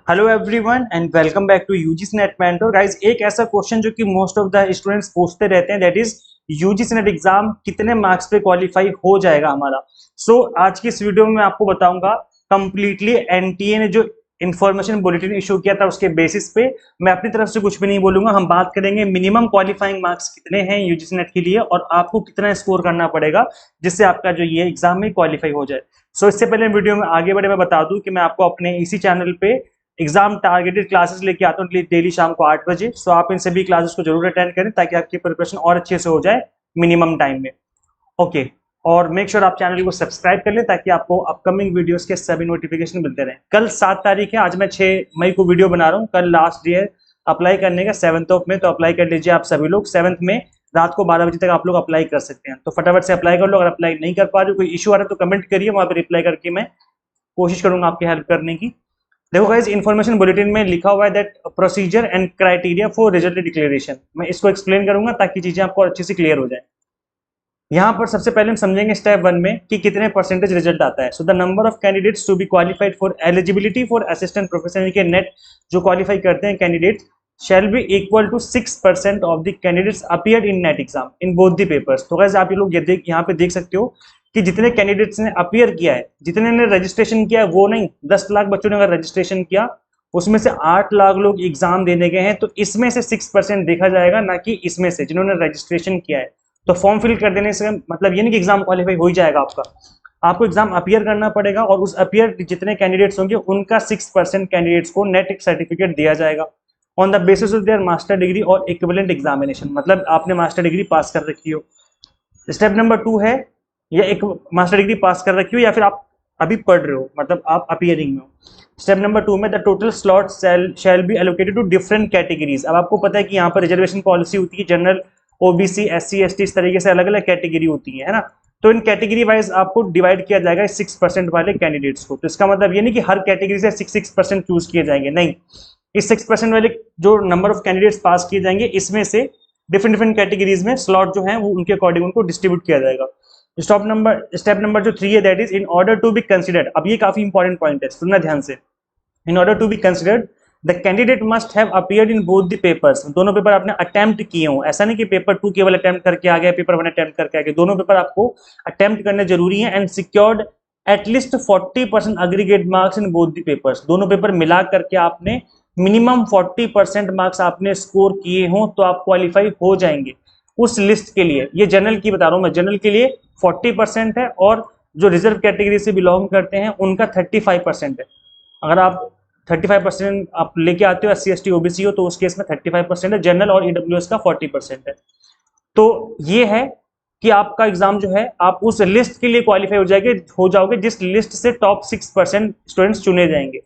Hello everyone and welcome back to UGC NET mentor guys. एक ऐसा question जो कि मोस्ट ऑफ द स्टूडेंट्स पूछते रहते हैं, that is UGC net exam कितने मार्क्स पे क्वालिफाई हो जाएगा हमारा। आज की इस वीडियो में मैं आपको बताऊंगा कंप्लीटली एनटीए ने जो इन्फॉर्मेशन बुलेटिन इशू किया था उसके बेसिस पे। मैं अपनी तरफ से कुछ भी नहीं बोलूंगा, हम बात करेंगे मिनिमम क्वालिफाइंग मार्क्स कितने हैं यूजीसी नेट के लिए और आपको कितना स्कोर करना पड़ेगा जिससे आपका जो ये एग्जाम में क्वालिफाई हो जाए। इससे पहले वीडियो में आगे बढ़े मैं बता दूं कि मैं आपको अपने इसी चैनल पे एग्जाम टारगेटेड क्लासेस लेके आता हूँ डेली शाम को 8 बजे। सो आप इन सभी क्लासेस को जरूर अटेंड करें ताकि आपकी प्रिपरेशन और अच्छे से हो जाए मिनिमम टाइम में। ओके, और मेक श्योर आप चैनल को सब्सक्राइब कर लें ताकि आपको अपकमिंग वीडियोस के सभी नोटिफिकेशन मिलते रहें। कल 7 तारीख है, आज मैं 6 मई को वीडियो बना रहा हूँ। कल लास्ट डे है अप्लाई करने का 7th ऑफ में, तो अप्लाई कर लीजिए आप सभी लोग। 7th में रात को 12 बजे तक आप लोग अप्लाई कर सकते हैं, तो फटाफट से अप्लाई कर लो। अगर अप्लाई नहीं कर पा रहे हो, कोई इशू आ रहा है तो कमेंट करिए, वहां पर रिप्लाई करके मैं कोशिश करूंगा आपकी हेल्प करने की। देखो गाइस, इन्फॉर्मेशन बुलेटिन में लिखा हुआ है that procedure and criteria for result declaration. मैं इसको एक्सप्लेन करूंगा ताकि चीजें आपको अच्छे से क्लियर हो जाए। यहाँ पर सबसे पहले हम समझेंगे स्टेप 1 में कि कितने परसेंटेज रिजल्ट आता है। So the number of candidates to be qualified for eligibility for assistant professor के नेट जो क्वालिफाई करते हैं candidates shall be equal to 6% of the candidates appeared in NET exam in both the papers. तो guys आप ये लोग यहाँ पे देख सकते हो कि जितने कैंडिडेट्स ने अपीयर किया है, जितने ने रजिस्ट्रेशन किया है वो नहीं, 10 लाख बच्चों ने अगर रजिस्ट्रेशन किया उसमें से 8 लाख लोग एग्जाम देने गए हैं, तो इसमें से 6% देखा जाएगा, ना कि इसमें से जिन्होंने रजिस्ट्रेशन किया है। तो फॉर्म फिल कर देने से मतलब ये नहीं कि एग्जाम क्वालिफाई हो ही जाएगा आपका, आपको एग्जाम अपीयर करना पड़ेगा और उस अपीयर जितने कैंडिडेट्स होंगे उनका 6% कैंडिडेट्स को नेट सर्टिफिकेट दिया जाएगा on the basis of their master degree और इक्विवेलेंट एग्जामिनेशन, मतलब आपने मास्टर डिग्री पास कर रखी हो। स्टेप नंबर 2 है, या एक मास्टर डिग्री पास कर रखी हो या फिर आप अभी पढ़ रहे हो, मतलब आप अपीयरिंग में हो। स्टेप नंबर 2 में the total slot shall be allocated to different categories. अब आपको पता है कि यहाँ पर रिजर्वेशन पॉलिसी होती है, जनरल, ओबीसी, एससी, एसटी, इस तरीके से अलग अलग कैटेगरी होती है ना। तो इन कैटेगरी वाइज आपको डिवाइड किया जाएगा 6% वाले कैंडिडेट्स को। तो इसका मतलब ये नहीं कि हर कैटेगरी से 6% चूज किए जाएंगे, नहीं, इस 6% वाले जो नंबर ऑफ कैंडिडेट्स पास किए जाएंगे इसमें से डिफरेंट डिफरेंट कैटेगरीज में स्लॉट जो है वो उनके अकॉर्डिंग उनको डिस्ट्रीब्यूट किया जाएगा। स्टेप नंबर जो 3 है, that is in order to be considered. अब ये काफी इंपॉर्टेंट पॉइंट है, सुनना ध्यान से। In order to be considered the candidate must have appeared in both the papers. दोनों पेपर आपने अटेम्प्ट किए हो, ऐसा नहीं कि पेपर 2 केवल अटेम्प्ट करके आ गया, पेपर 1 अटेम्प्ट करके आ गया, दोनों पेपर आपको अटेम्प्ट करने जरूरी है। And secured at least 40% aggregate marks in both the papers. दोनों पेपर मिला करके आपने मिनिमम 40% मार्क्स आपने स्कोर किए हो तो आप क्वालिफाई हो जाएंगे उस लिस्ट के लिए। ये जनरल की बता रहा हूं मैं, जनरल के लिए 40% है और जो रिजर्व कैटेगरी से बिलोंग करते हैं उनका 35% है। अगर आप 35% आप लेके आते हो, एससी एसटी ओबीसी हो, तो उस केस में 35% है। जनरल और ईडब्ल्यूएस का 40% है। तो ये है कि आपका एग्जाम जो है आप उस लिस्ट के लिए क्वालिफाई हो जाओगे जिस लिस्ट से टॉप 6% स्टूडेंट्स चुने जाएंगे।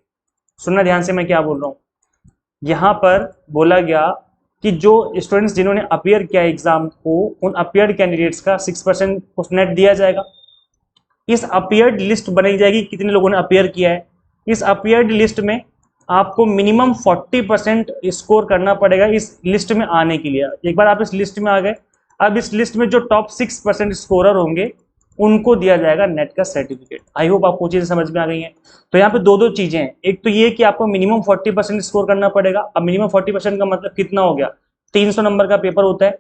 सुनना ध्यान से मैं क्या बोल रहा हूँ। यहाँ पर बोला गया कि जो स्टूडेंट्स जिन्होंने अपीयर किया एग्जाम को, उन अपीयर्ड कैंडिडेट्स का 6% नेट दिया जाएगा। इस अपीयर्ड लिस्ट बनाई जाएगी कितने लोगों ने अपीयर किया है। इस अपीयर्ड लिस्ट में आपको मिनिमम 40% स्कोर करना पड़ेगा इस लिस्ट में आने के लिए। एक बार आप इस लिस्ट में आ गए, अब इस लिस्ट में जो टॉप 6% स्कोरर होंगे उनको दिया जाएगा नेट का सर्टिफिकेट। आई होप आपको चीजें समझ में आ गई हैं। तो यहाँ पे दो चीजें हैं, एक तो ये कि आपको मिनिमम 40% स्कोर करना पड़ेगा। अब मिनिमम 40% का मतलब कितना हो गया, 300 नंबर का पेपर होता है,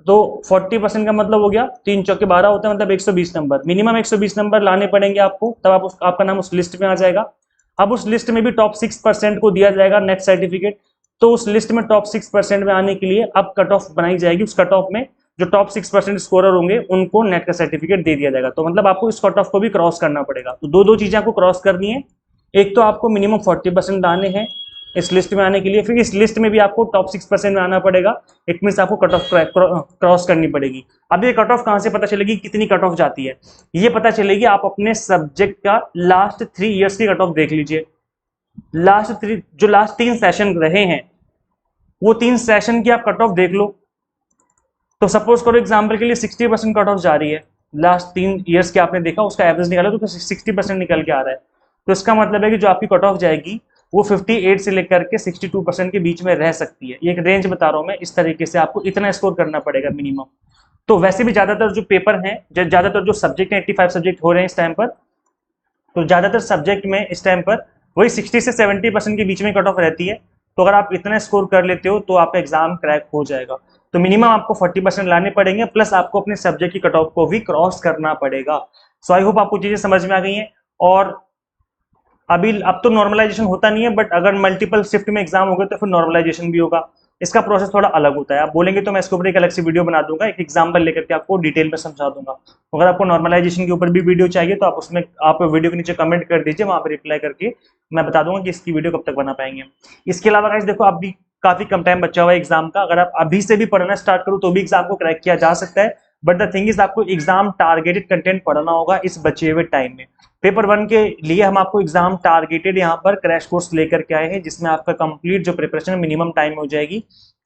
तो 40% का मतलब हो गया 3 चौके 12 होता है, मतलब 120 नंबर। मिनिमम 120 नंबर लाने पड़ेंगे आपको, तब आपका नाम उस लिस्ट में आ जाएगा। अब उस लिस्ट में भी टॉप 6% को दिया जाएगा नेट सर्टिफिकेट। तो उस लिस्ट में टॉप 6% में आने के लिए अब कट ऑफ बनाई जाएगी, उस कट ऑफ में जो टॉप 6% स्कोरर होंगे उनको नेट का सर्टिफिकेट दे दिया जाएगा। तो मतलब आपको इस कट ऑफ को भी क्रॉस करना पड़ेगा। तो दो चीजें आपको क्रॉस करनी है, एक तो आपको मिनिमम 40% लाने हैं इस लिस्ट में आने के लिए, फिर इस लिस्ट में भी आपको टॉप 6% में आना पड़ेगा। इट मीन्स आपको कट ऑफ क्रॉस करनी पड़ेगी। अब ये कट ऑफ कहां से पता चलेगी, कितनी कट ऑफ जाती है, ये पता चलेगी आप अपने सब्जेक्ट का लास्ट 3 ईयर्स की कट ऑफ देख लीजिए। लास्ट 3 सेशन रहे हैं वो 3 सेशन की आप कट ऑफ देख लो। तो सपोज करो एग्जाम्पल के लिए 60% कट ऑफ जा रही है, लास्ट 3 ईयर्स के आपने देखा, उसका एवरेज निकाला तो 60% निकल के आ रहा है। तो इसका मतलब है कि जो आपकी कट ऑफ जाएगी वो 58 से लेकर के 62% के बीच में रह सकती है। ये एक रेंज बता रहा हूं मैं, इस तरीके से आपको इतना स्कोर करना पड़ेगा मिनिमम। तो वैसे भी ज्यादातर जो पेपर हैं, ज्यादातर जो सब्जेक्ट है, 85 सब्जेक्ट हो रहे हैं इस टाइम पर, तो ज्यादातर सब्जेक्ट में इस टाइम पर वही 60 से 70% के बीच में कट ऑफ रहती है। तो अगर आप इतना स्कोर कर लेते हो तो आपका एग्जाम क्रैक हो जाएगा। तो मिनिमम आपको 40% लाने पड़ेंगे, प्लस आपको अपने सब्जेक्ट की कट ऑफ को भी क्रॉस करना पड़ेगा। सो आई होप आपको चीजें समझ में आ गई हैं। और अभी अब तो नॉर्मलाइजेशन होता नहीं है, बट अगर मल्टीपल शिफ्ट में एग्जाम हो गए तो फिर नॉर्मलाइजेशन भी होगा। इसका प्रोसेस थोड़ा अलग होता है, आप बोलेंगे तो मैं इसके ऊपर एक अलग से वीडियो बना दूंगा, एक एग्जाम्पल लेकर के आपको डिटेल में समझा दूंगा। अगर आपको नॉर्मलाइजेशन के ऊपर भी वीडियो चाहिए तो आप उसमें आप वीडियो के नीचे कमेंट कर दीजिए, वहां पर रिप्लाई करके मैं बता दूंगा कि इसकी वीडियो कब तक बना पाएंगे। इसके अलावा गाइस देखो, आप भी काफी कम टाइम बचा हुआ है एग्जाम का, अगर आप अभी से भी पढ़ना स्टार्ट करो तो भी एग्जाम को क्रैक किया जा सकता है। बट द थिंग इज आपको एग्जाम टारगेटेड कंटेंट पढ़ना होगा इस बचे हुए टाइम में। पेपर 1 के लिए हम आपको एग्जाम टारगेटेड यहाँ पर क्रैश कोर्स लेकर के आए हैं, जिसमें आपका कंप्लीट जो प्रिपरेशन मिनिमम टाइम हो जाएगी।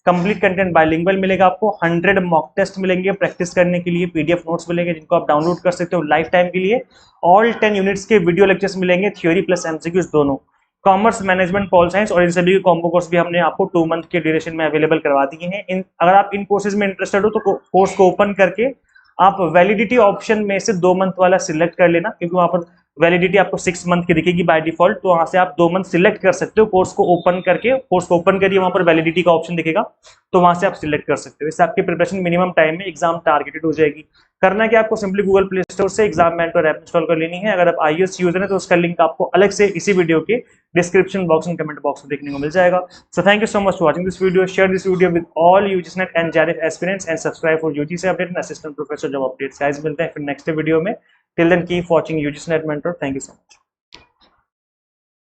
कंप्लीट कंटेंट बाइलिंगुअल मिलेगा आपको, 100 मॉक टेस्ट मिलेंगे प्रैक्टिस करने के लिए, पीडीएफ नोट्स मिलेंगे जिनको आप डाउनलोड कर सकते हो लाइफ टाइम के लिए। ऑल 10 यूनिट्स के वीडियो लेक्चर्स मिलेंगे, थ्योरी प्लस एमसीक्यूज दोनों। कॉमर्स, मैनेजमेंट, पॉल साइंस और इन सभी के कॉम्बो कोर्स भी हमने आपको 2 मंथ के ड्यूरेशन में अवेलेबल करवा दिए हैं। अगर आप इन कोर्सेज में इंटरेस्टेड हो तो कोर्स को ओपन करके आप वैलिडिटी ऑप्शन में से 2 मंथ वाला सिलेक्ट कर लेना, क्योंकि वहां पर वैलिडिटी आपको 6 मंथ की दिखेगी बाय डिफॉल्ट। तो वहां से आप 2 मंथ सिलेक्ट कर सकते हो, कोर्स को ओपन करके। कोर्स को ओपन करिए, वहां पर वैलिडिटी का ऑप्शन दिखेगा, तो वहां से आप सिलेक्ट कर सकते हो। इससे आपकी प्रिपरेशन मिनिमम टाइम में एग्जाम टारगेटेड हो जाएगी। करना है कि आपको सिंपली गूगल प्ले स्टोर से एग्जाम मेंटर ऐप इंस्टॉल कर लेनी है। अगर आप iOS यूजर है तो उसका लिंक आपको अलग से इसी वीडियो के description box and comment box में देखने को मिल जाएगा। So thank you so much for watching this video. Share this video with all UGC NET and JRF aspirants and subscribe for UGC update and assistant professor job updates. Guys मिलते हैं फिर next video में। Till then keep watching UGC NET mentor. Thank you so much.